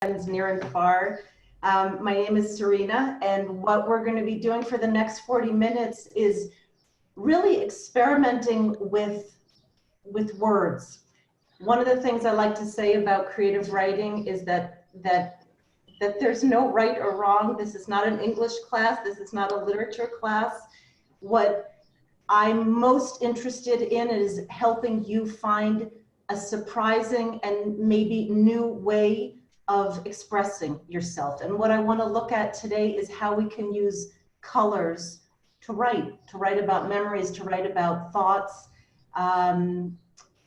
friends near and far. My name is Sarina, and what we're going to be doing for the next 40 minutes is really experimenting with words. One of the things I like to say about creative writing is that there's no right or wrong. This is not an English class. This is not a literature class. What I'm most interested in is helping you find a surprising and maybe new way of expressing yourself. And what I want to look at today is how we can use colors to write about memories, to write about thoughts. I'm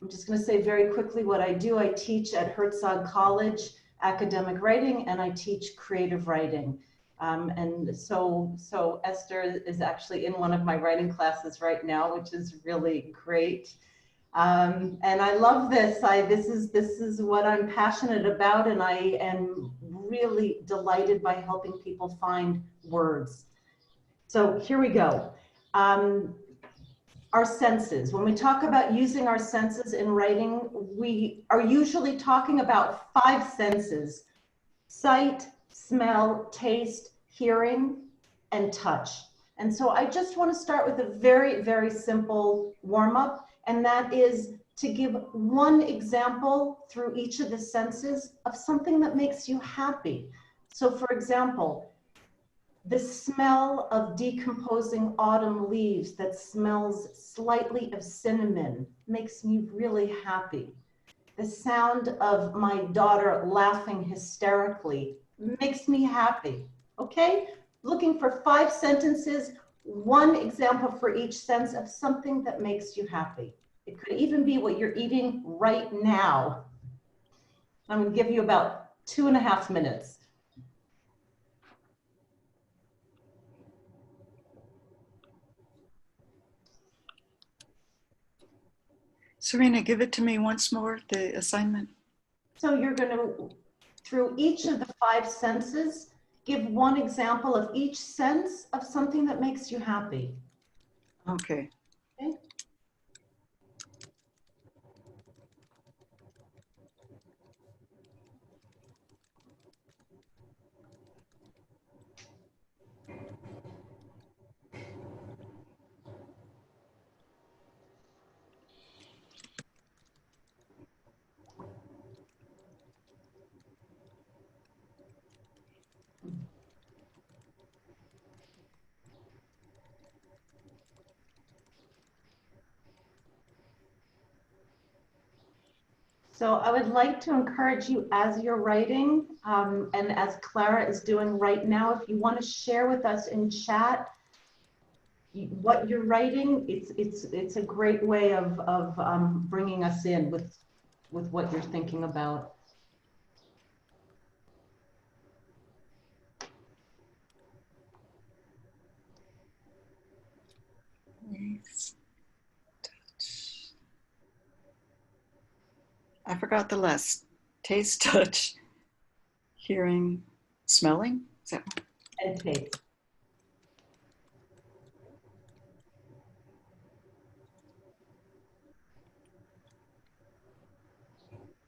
just going to say very quickly what I do. I teach at Herzog College academic writing, and I teach creative writing. And so Esther is actually in one of my writing classes right now, which is really great. And I love this. This is what I'm passionate about, and I am really delighted by helping people find words. So here we go. Our senses. When we talk about using our senses in writing, we are usually talking about 5 senses: sight, smell, taste, hearing, and touch. And so I just want to start with a very, very simple warm-up, and that is to give one example through each of the senses of something that makes you happy. So for example, the smell of decomposing autumn leaves that smells slightly of cinnamon makes me really happy. The sound of my daughter laughing hysterically makes me happy. Okay? Looking for 5 sentences, one example for each sense of something that makes you happy. It could even be what you're eating right now. I'm going to give you about 2.5 minutes. Sarina, give it to me once more, the assignment. So you're going to, through each of the 5 senses, give one example of each sense of something that makes you happy. Okay. Okay. So I would like to encourage you as you're writing, and as Clara is doing right now, if you want to share with us in chat what you're writing, it's a great way of bringing us in with what you're thinking about. Yes. I forgot the last. Taste, touch, hearing, smelling. Is that one? And taste.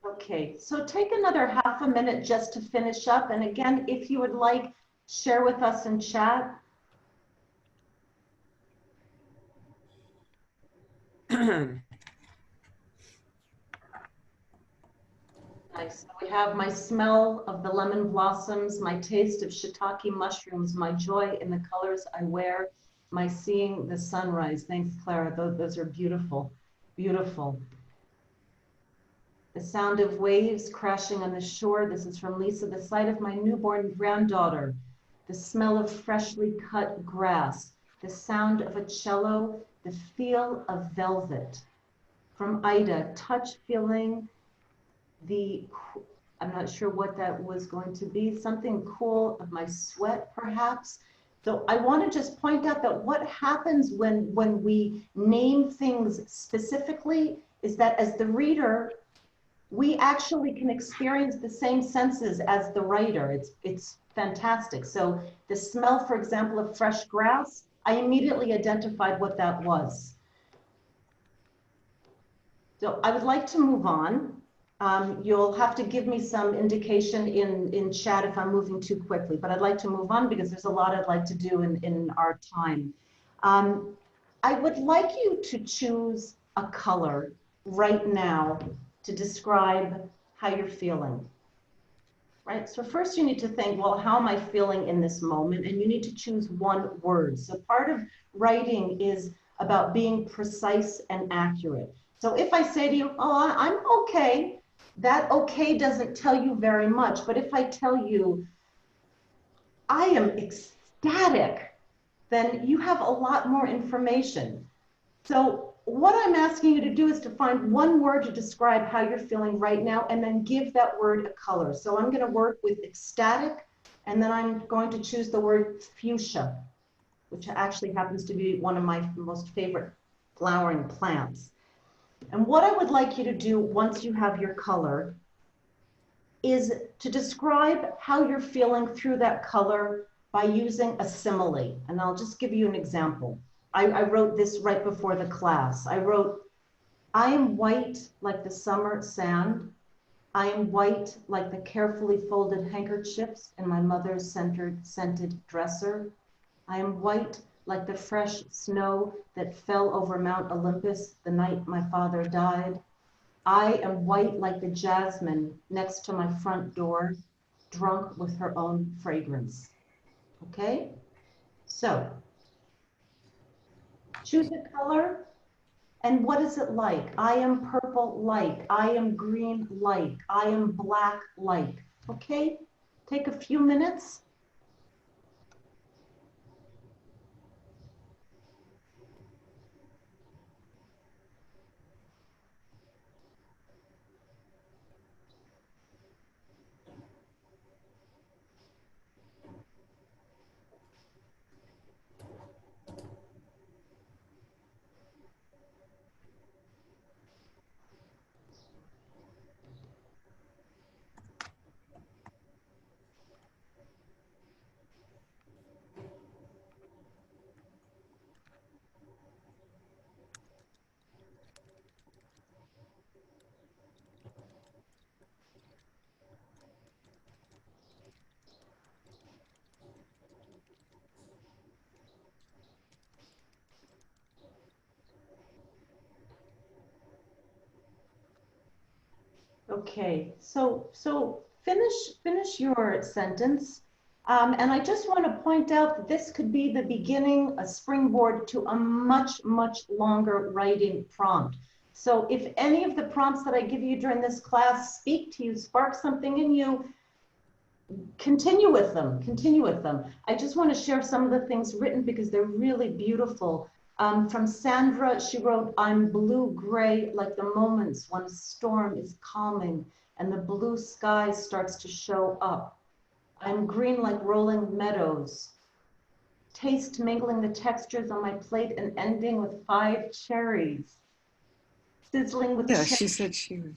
Okay, so take another half a minute just to finish up. And again, if you would like, share with us in chat. Nice. So we have my smell of the lemon blossoms, my taste of shiitake mushrooms, my joy in the colors I wear, my seeing the sunrise. Thanks, Clara. Those are beautiful, beautiful. The sound of waves crashing on the shore. This is from Lisa. The sight of my newborn granddaughter. The smell of freshly cut grass. The sound of a cello. The feel of velvet. From Ida, touch, feeling I'm not sure what that was going to be, something cool of my sweat perhaps. So I want to just point out that what happens when we name things specifically is that as the reader, we actually can experience the same senses as the writer. It's fantastic. So the smell, for example, of fresh grass, I immediately identified what that was. So I would like to move on. You'll have to give me some indication in chat if I'm moving too quickly, but I'd like to move on because there's a lot I'd like to do in our time. I would like you to choose a color right now to describe how you're feeling. Right? So first you need to think, well, how am I feeling in this moment? And you need to choose one word. So part of writing is about being precise and accurate. So if I say to you, oh, I'm okay, that okay doesn't tell you very much. But if I tell you, I am ecstatic, then you have a lot more information. So what I'm asking you to do is to find one word to describe how you're feeling right now and then give that word a color. So I'm going to work with ecstatic, and then I'm going to choose the word fuchsia, which actually happens to be one of my most favorite flowering plants. And what I would like you to do once you have your color is to describe how you're feeling through that color by using a simile. And I'll just give you an example. I wrote this right before the class. I wrote, I am white like the summer sand. I am white like the carefully folded handkerchiefs in my mother's scented dresser. I am white like the fresh snow that fell over Mount Olympus the night my father died. I am white like the jasmine next to my front door, drunk with her own fragrance. Okay? So, choose a color. And what is it like? I am purple like, I am green like, I am black like. Okay? Take a few minutes. Okay, so finish your sentence. And I just want to point out that this could be the beginning, a springboard to a much longer writing prompt. So if any of the prompts that I give you during this class speak to you, spark something in you, continue with them, continue with them. I just want to share some of the things written because they're really beautiful. From Sandra, she wrote, I'm blue-gray like the moments when a storm is calming and the blue sky starts to show up. I'm green like rolling meadows. Taste mingling the textures on my plate and ending with 5 cherries. Sizzling with Yeah, she said she was.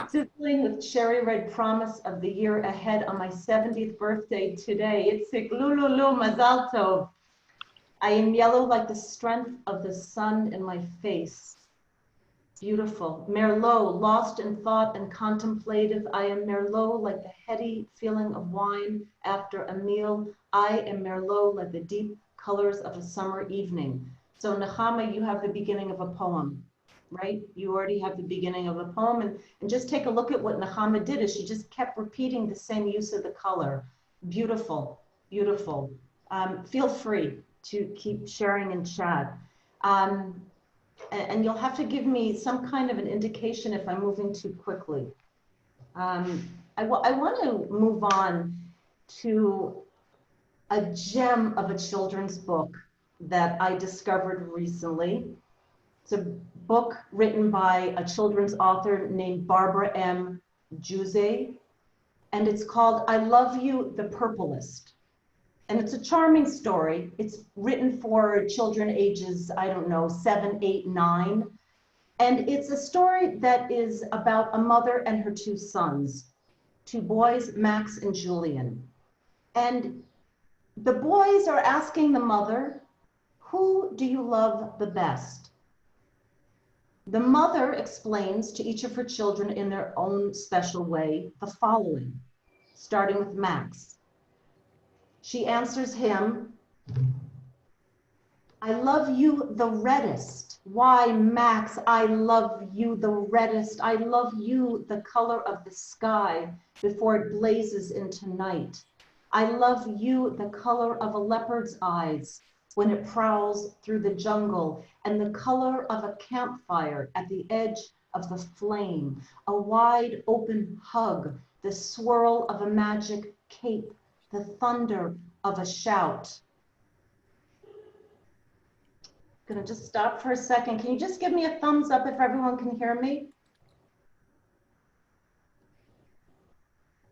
Sizzling with cherry red promise of the year ahead on my 70th birthday today. It's Lulu Mazal Tov. I am yellow like the strength of the sun in my face. Beautiful. Merlot, lost in thought and contemplative. I am Merlot like the heady feeling of wine after a meal. I am Merlot like the deep colors of a summer evening. So Nechama, you have the beginning of a poem, right? You already have the beginning of a poem. And just take a look at what Nechama did is she just kept repeating the same use of the color. Beautiful, beautiful. Feel free to keep sharing in chat. And you'll have to give me some kind of an indication if I'm moving too quickly. I want to move on to a gem of a children's book that I discovered recently. It's a book written by a children's author named Barbara M. Juse, and it's called I Love You, the Purplest. And it's a charming story. It's written for children ages, I don't know, 7, 8, 9. And it's a story that is about a mother and her 2 sons, 2 boys, Max and Julian. And the boys are asking the mother, who do you love the best? The mother explains to each of her children in their own special way the following, starting with Max. She answers him, I love you the reddest. Why, Max, I love you the reddest. I love you the color of the sky before it blazes into night. I love you the color of a leopard's eyes when it prowls through the jungle, and the color of a campfire at the edge of the flame, a wide open hug, the swirl of a magic cape, the thunder of a shout. Gonna just stop for a second. Can you just give me a thumbs up if everyone can hear me?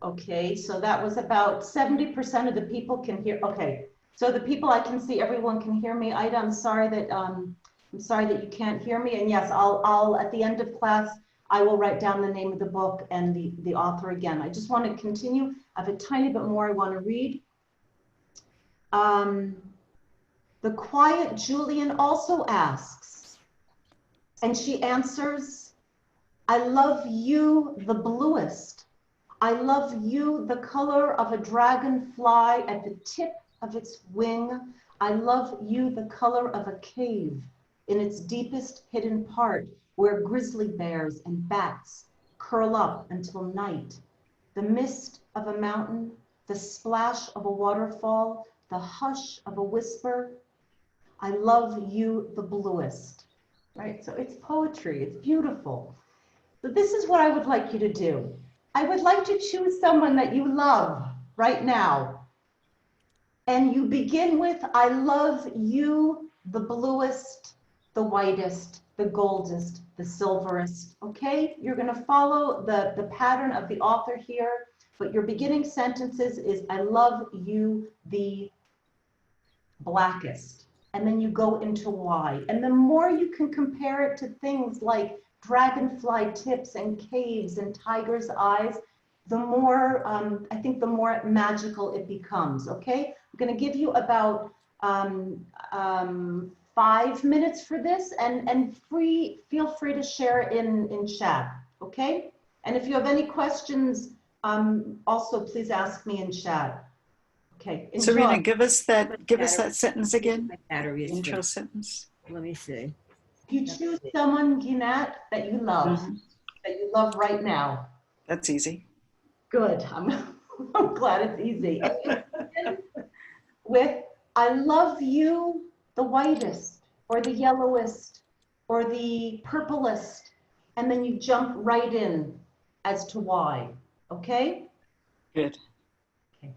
Okay, so that was about 70% of the people can hear. Okay, so the people I can see, everyone can hear me. Ida, I'm sorry that you can't hear me. And yes, I'll at the end of class, I will write down the name of the book and the author again. I just want to continue. I have a tiny bit more I want to read. The quiet Julian also asks, and she answers, I love you the bluest. I love you the color of a dragonfly at the tip of its wing. I love you the color of a cave in its deepest hidden part where grizzly bears and bats curl up until night. The mist of a mountain, the splash of a waterfall, the hush of a whisper. I love you the bluest, right? So it's poetry, it's beautiful. So this is what I would like you to do. I would like to choose someone that you love right now. And you begin with, I love you the bluest, the whitest, the goldest, the silverest, okay? You're gonna follow the pattern of the author here, but your beginning sentences is, I love you the blackest. And then you go into why. And the more you can compare it to things like dragonfly tips and caves and tiger's eyes, the more, I think the more magical it becomes, okay? I'm gonna give you about 5 minutes for this and feel free to share in chat, okay? And if you have any questions, also please ask me in chat. Okay, enjoy. Sarina, give us that sentence again. My battery is Intro finished. sentence. Let me see. You choose someone, Ginette, that you love right now. That's easy. Good. I'm glad it's easy. With I love you the whitest or the yellowest or the purplest, and then you jump right in as to why. Okay? Good. Okay.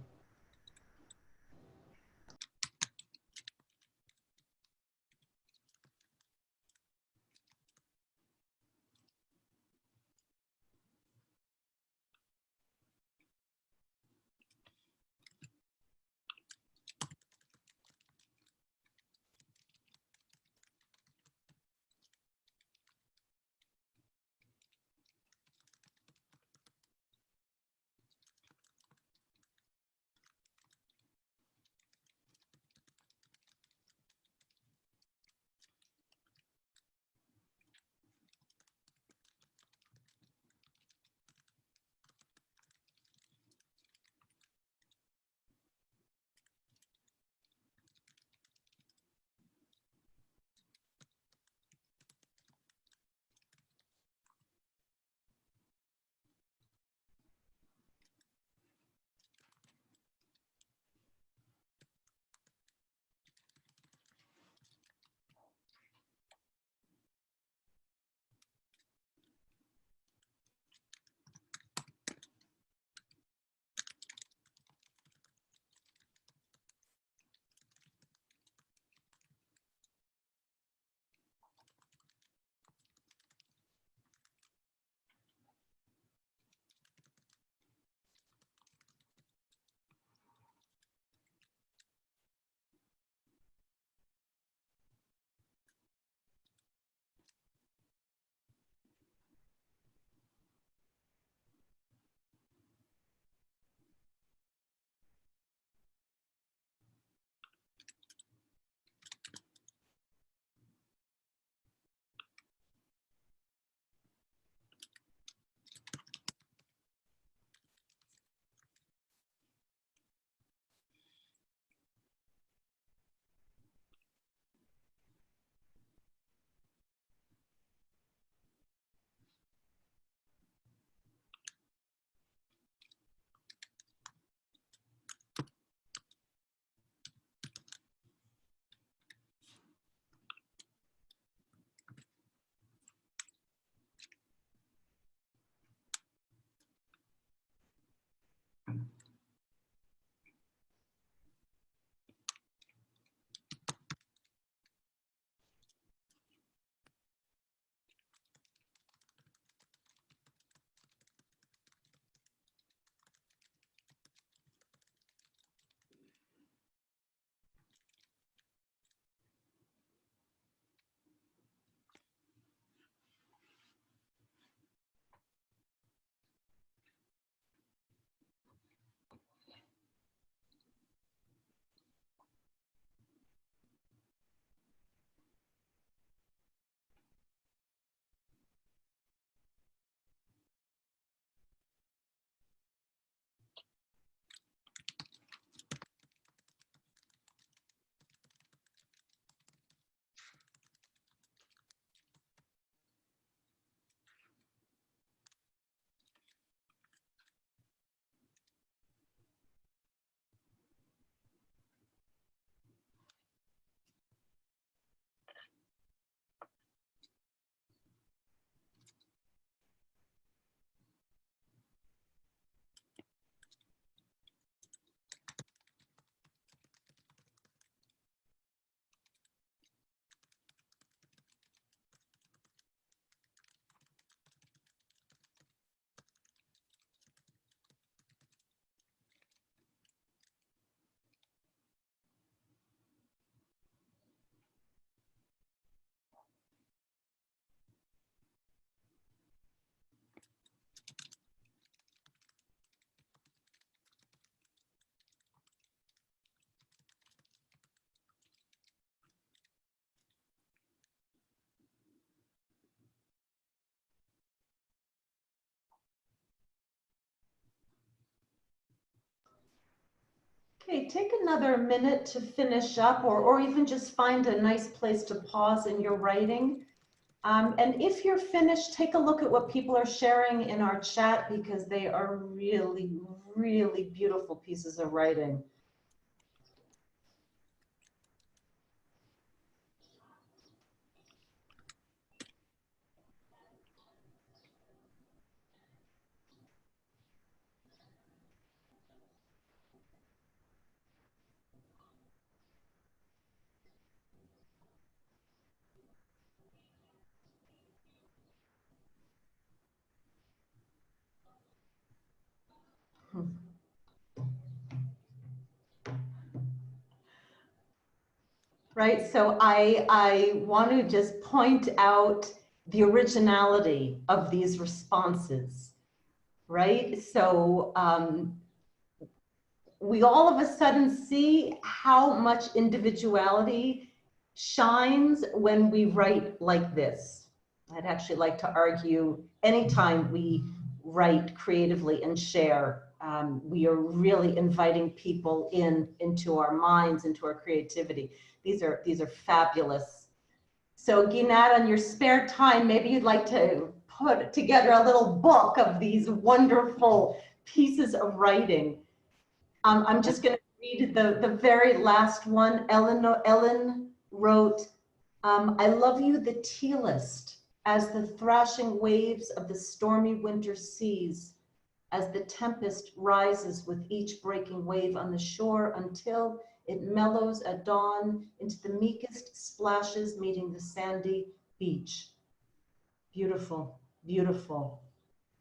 Okay, take another minute to finish up, or even just find a nice place to pause in your writing. And if you're finished, take a look at what people are sharing in our chat, because they are really, really beautiful pieces of writing. Right, so I want to just point out the originality of these responses, right? So we all of a sudden see how much individuality shines when we write like this. I'd actually like to argue anytime we write creatively and share, we are really inviting people into our minds, into our creativity. These are fabulous. So Ginat, on your spare time, maybe you'd like to put together a little book of these wonderful pieces of writing. I'm just going to read the very last one. Ellen wrote, I love you the tealest as the thrashing waves of the stormy winter seas, as the tempest rises with each breaking wave on the shore until it mellows at dawn into the meekest splashes meeting the sandy beach. Beautiful, beautiful.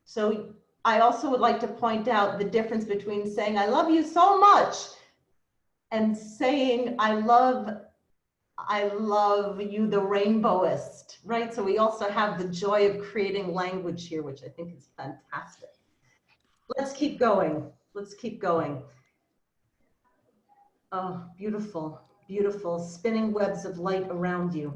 So I also would like to point out the difference between saying, I love you so much, and saying, I love you, the rainbowist, right? So we also have the joy of creating language here, which I think is fantastic. Let's keep going. Let's keep going. Oh, beautiful, beautiful. Spinning webs of light around you.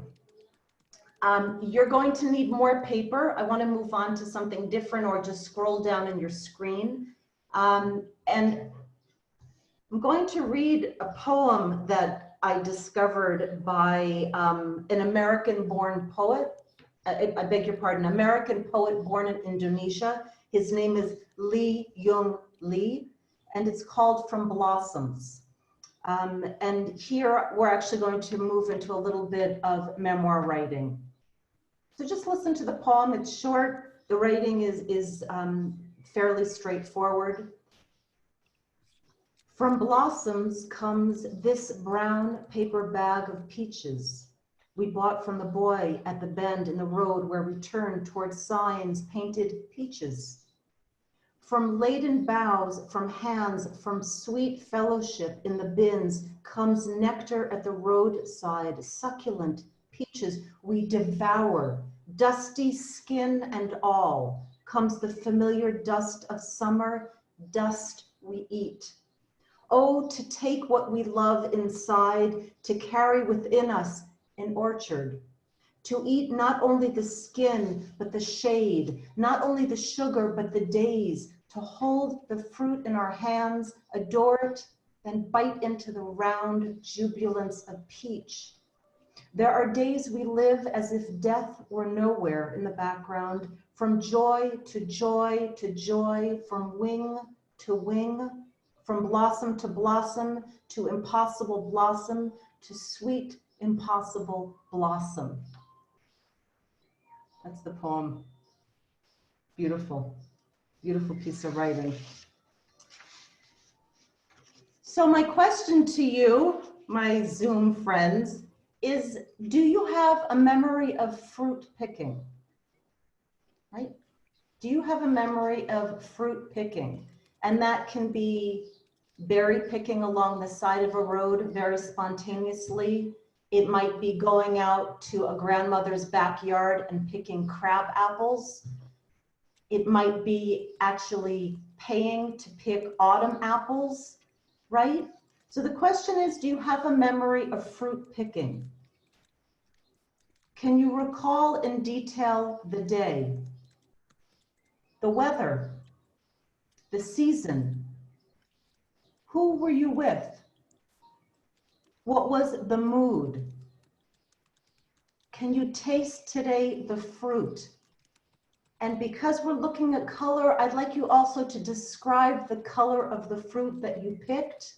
You're going to need more paper. I want to move on to something different, or just scroll down in your screen. And I'm going to read a poem that I discovered by an American-born poet. I beg your pardon, American poet born in Indonesia. His name is Lee Jung Lee, and it's called From Blossoms. And here we're actually going to move into a little bit of memoir writing. So just listen to the poem. It's short. The writing is fairly straightforward. From blossoms comes this brown paper bag of peaches we bought from the boy at the bend in the road where we turned towards signs painted peaches. From laden boughs, from hands, from sweet fellowship in the bins comes nectar at the roadside, succulent peaches we devour, dusty skin and all, comes the familiar dust of summer, dust we eat. Oh, to take what we love inside, to carry within us an orchard, to eat not only the skin, but the shade, not only the sugar, but the days, to hold the fruit in our hands, adore it, then bite into the round jubilance of peach. There are days we live as if death were nowhere in the background, from joy to joy to joy, from wing to wing, from blossom to impossible blossom, to sweet impossible blossom. That's the poem. Beautiful, beautiful piece of writing. So my question to you, my Zoom friends, is do you have a memory of fruit picking? Right? Do you have a memory of fruit picking? And that can be berry picking along the side of a road very spontaneously. It might be going out to a grandmother's backyard and picking crab apples. It might be actually paying to pick autumn apples, right? So the question is, do you have a memory of fruit picking? Can you recall in detail the day, the weather, the season? Who were you with? What was the mood? Can you taste today the fruit? And because we're looking at color, I'd like you also to describe the color of the fruit that you picked.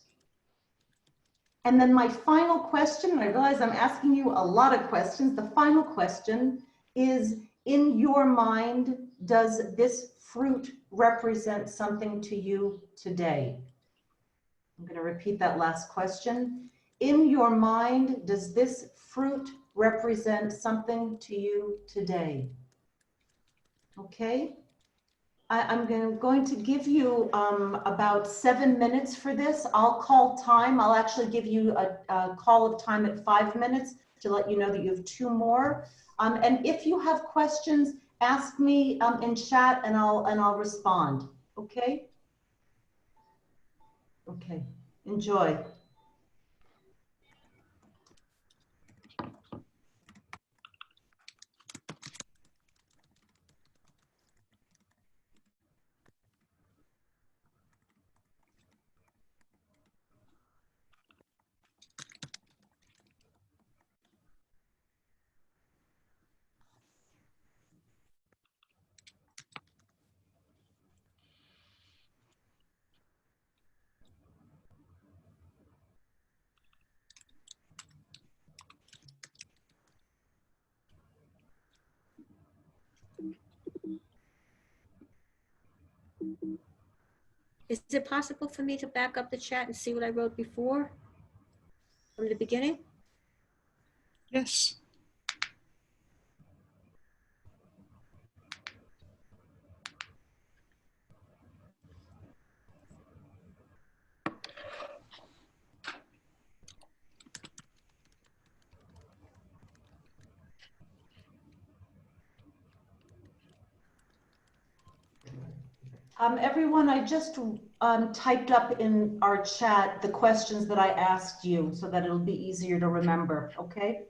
And then my final question, and I realize I'm asking you a lot of questions. The final question is, in your mind, does this fruit represent something to you today? I'm going to repeat that last question. In your mind, does this fruit represent something to you today? Okay. I'm going to give you about 7 minutes for this. I'll call time. I'll actually give you a call of time at 5 minutes to let you know that you have 2 more. And if you have questions, ask me in chat and I'll respond. Okay? Okay. Enjoy. Is it possible for me to back up the chat and see what I wrote before from the beginning? Yes. Everyone, I just typed up in our chat the questions that I asked you so that it'll be easier to remember, okay?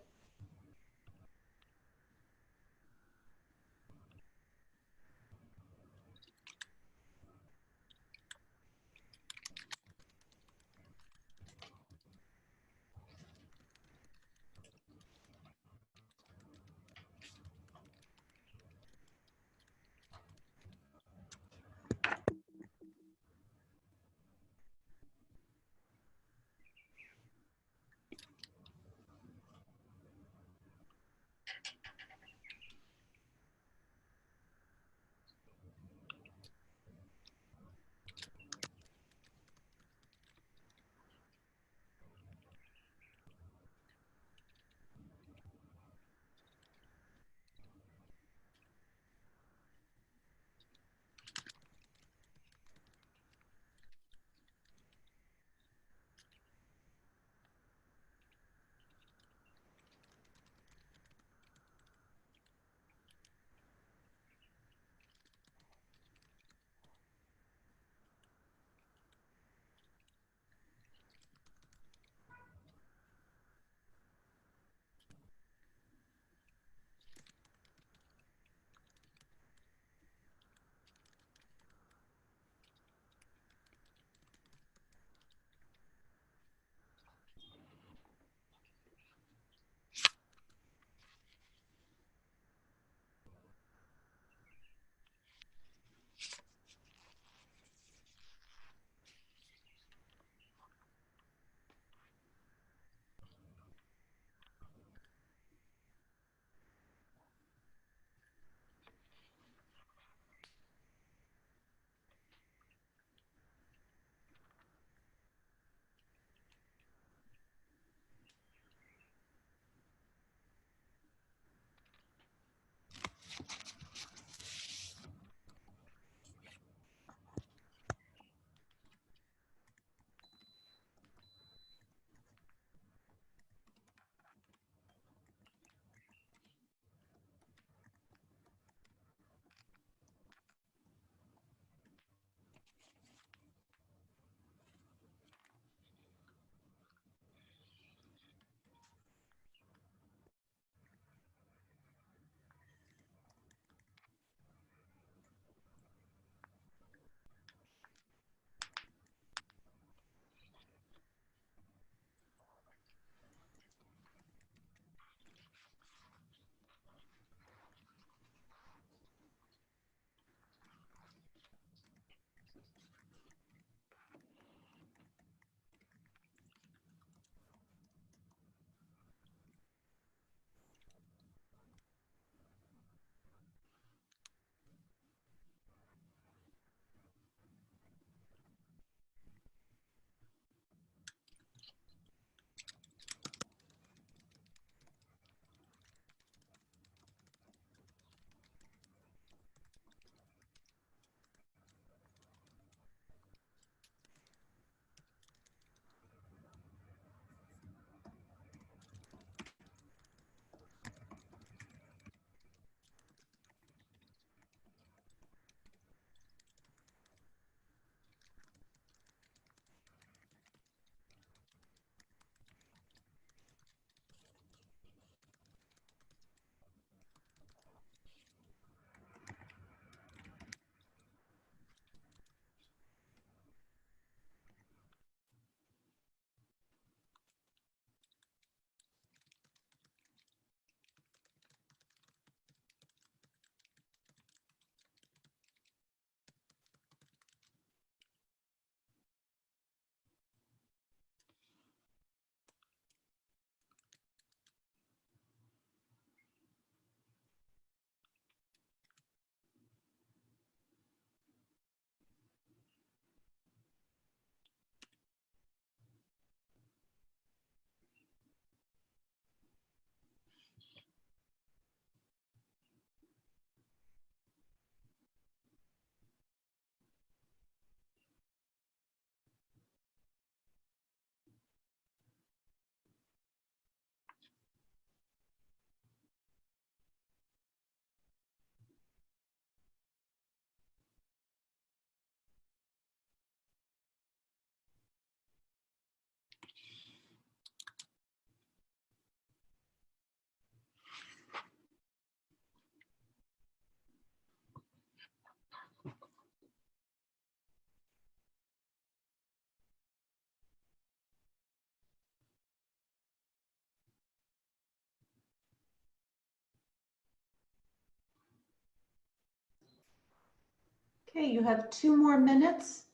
Okay, you have 2 more minutes.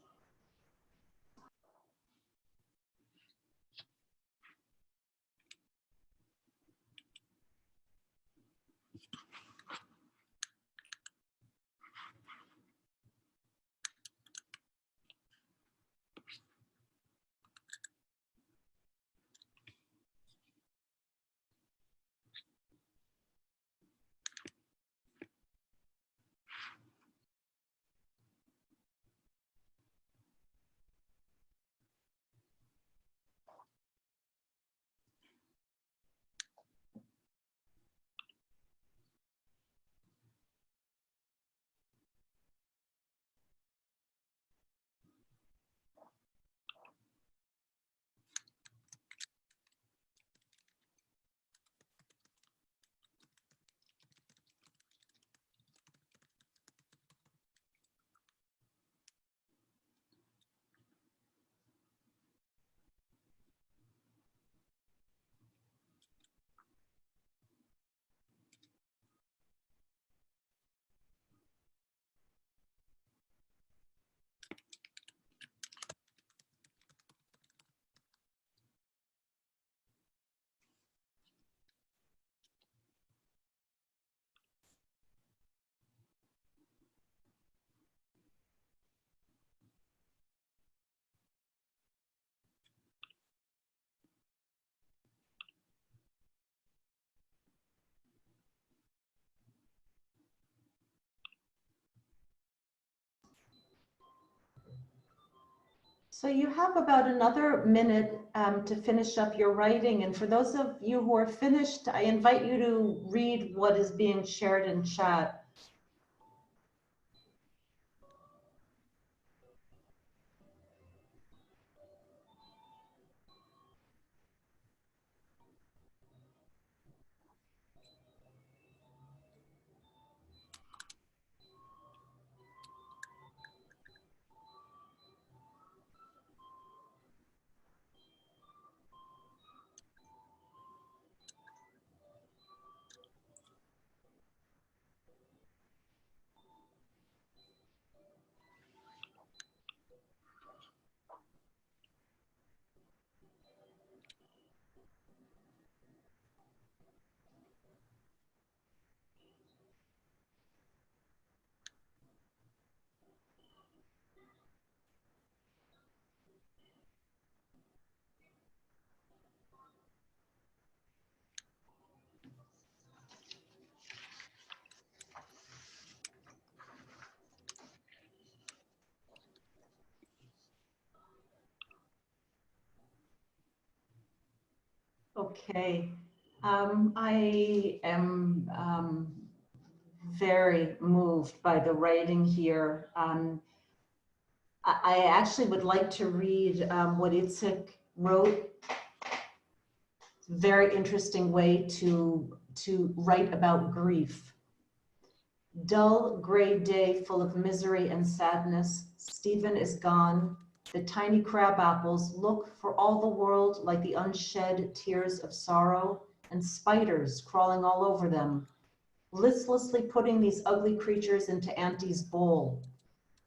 So you have about another minute to finish up your writing. And for those of you who are finished, I invite you to read what is being shared in chat. Okay, I am very moved by the writing here. I actually would like to read what Itzik wrote. Very interesting way to write about grief. Dull gray day full of misery and sadness. Stephen is gone. The tiny crab apples look for all the world like the unshed tears of sorrow, and spiders crawling all over them, listlessly putting these ugly creatures into Auntie's bowl.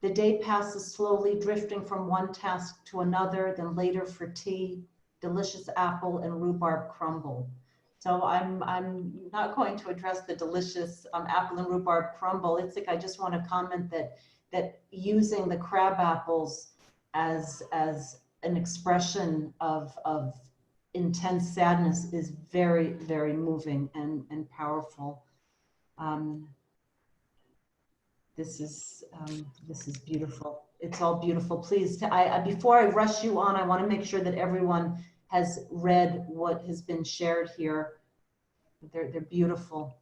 The day passes slowly, drifting from one task to another, then later for tea, delicious apple and rhubarb crumble. So I'm not going to address the delicious apple and rhubarb crumble. It's like I just want to comment that using the crab apples as an expression of intense sadness is very, very moving and powerful. This is beautiful. It's all beautiful. Please, before I rush you on, I want to make sure that everyone has read what has been shared here. They're beautiful.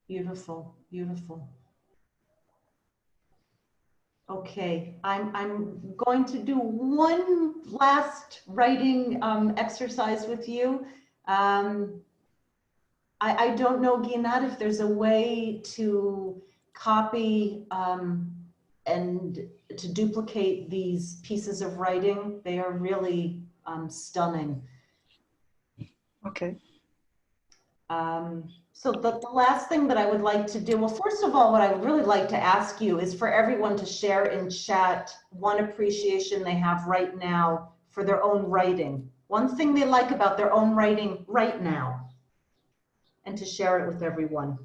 Beautiful, beautiful. Okay, I'm going to do one last writing exercise with you. I don't know, Ginat, if there's a way to copy and to duplicate these pieces of writing. They are really stunning. Okay. So the last thing that I would like to do, well, first of all, what I would really like to ask you is for everyone to share in chat one appreciation they have right now for their own writing. One thing they like about their own writing right now, and to share it with everyone.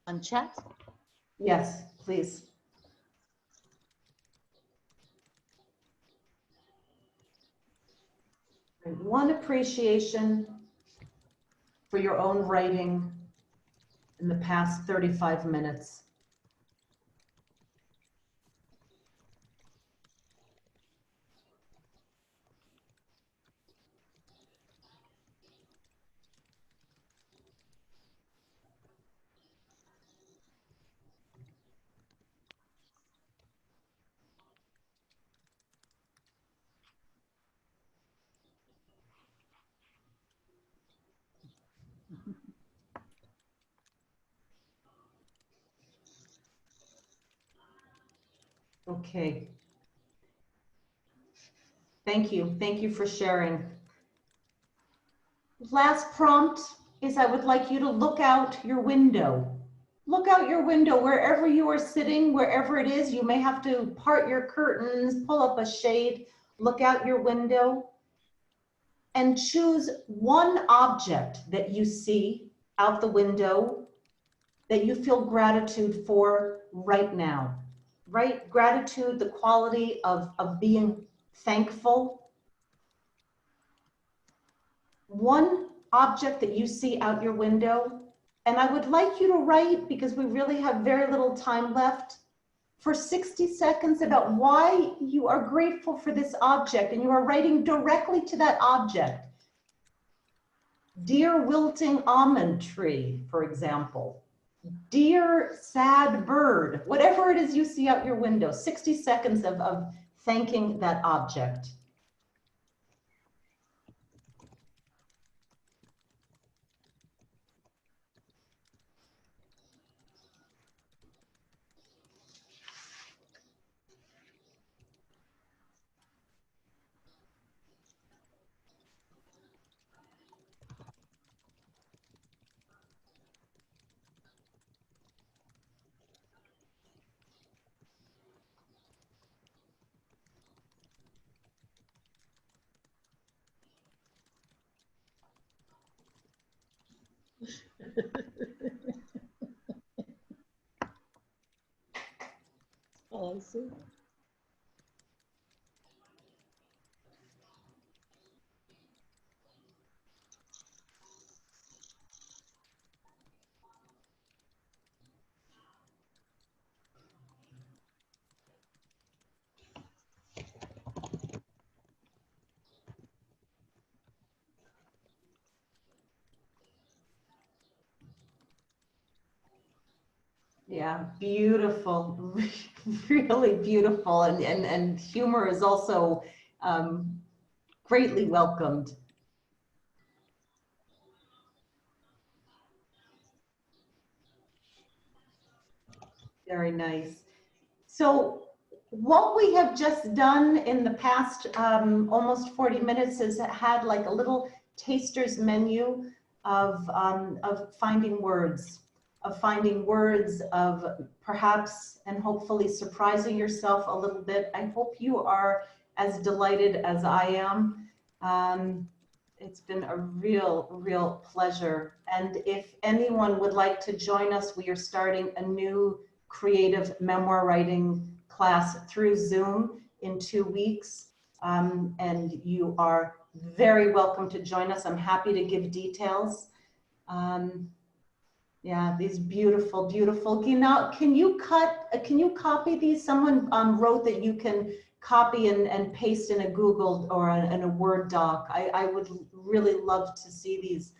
On chat? Yes, please. One appreciation for your own writing in the past 35 minutes. Okay. Thank you. Thank you for sharing. Last prompt is I would like you to look out your window. Look out your window wherever you are sitting, wherever it is. You may have to part your curtains, pull up a shade, look out your window, and choose one object that you see out the window that you feel gratitude for right now. Right? Gratitude, the quality of being thankful. One object that you see out your window, and I would like you to write, because we really have very little time left, for 60 seconds about why you are grateful for this object, and you are writing directly to that object. Dear wilting almond tree, for example. Dear sad bird, whatever it is you see out your window, 60 seconds of thanking that object. Oh, I see. Yeah, beautiful, really beautiful. And humor is also greatly welcomed. Very nice. So what we have just done in the past almost 40 minutes is had like a little taster's menu of finding words, of perhaps and hopefully surprising yourself a little bit. I hope you are as delighted as I am. It's been a real pleasure. And if anyone would like to join us, we are starting a new creative memoir writing class through Zoom in 2 weeks. And you are very welcome to join us. I'm happy to give details. Yeah, these beautiful. Can you copy these? Someone wrote that you can copy and paste in a Google or in a Word doc. I would really love to see these.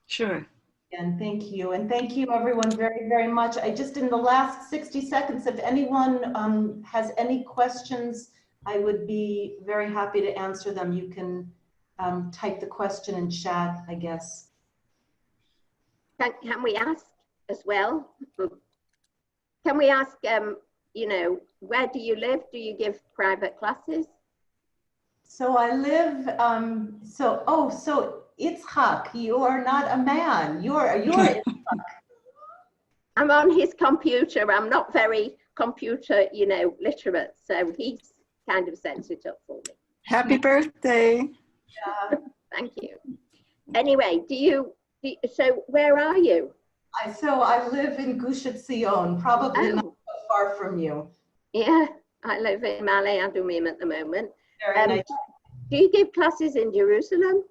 Sure. And thank you. And thank you everyone very much. I just, in the last 60 seconds, if anyone has any questions I would be very happy to answer them. You can type the question in chat, I guess. Can we ask as well? Can we ask, you know, where do you live? Do you give private classes? So I live, so Itzhak, you are not a man. You're I'm on his computer. I'm not very computer, you know, literate. So he's kind of sets it up for me. Happy birthday. Thank you. Anyway, so where are you? So I live in Gush Etzion, probably not Oh, so far from you. yeah, I live in Male Adumim at the moment. Very nice. Do you give classes in Jerusalem?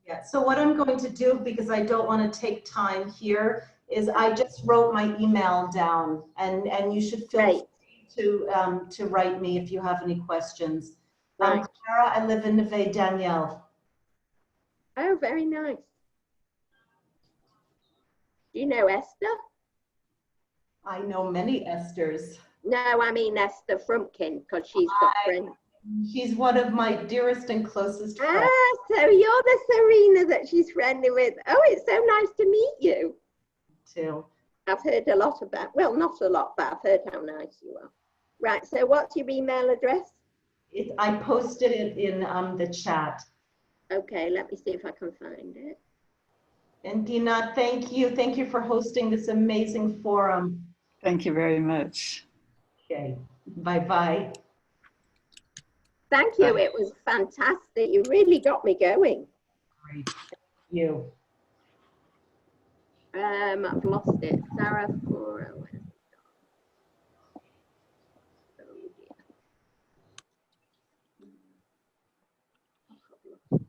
Yeah, so what I'm going to do, because I don't want to take time here, is I just wrote my email down, and you should feel free to write me if you have any questions. Right. Clara, I live in Neve Daniel. Oh, very nice. Do you know Esther? I know many Esthers. No, I mean Esther Frumpkin, because she's got friends. She's one of my dearest and closest friends. Ah, so you're the Sarina that she's friendly with. Oh, it's so nice to meet you. Too. I've heard a lot about, well, not a lot, but I've heard how nice you are. Right, so what's your email address? I posted it in the chat. Okay, let me see if I can find it. And Dina, thank you. Thank you for hosting this amazing forum. Thank you very much. Okay, bye-bye. Thank you, it was fantastic. You really got me going. Great, thank you. I've lost it. Sarah Furer. Oh dear.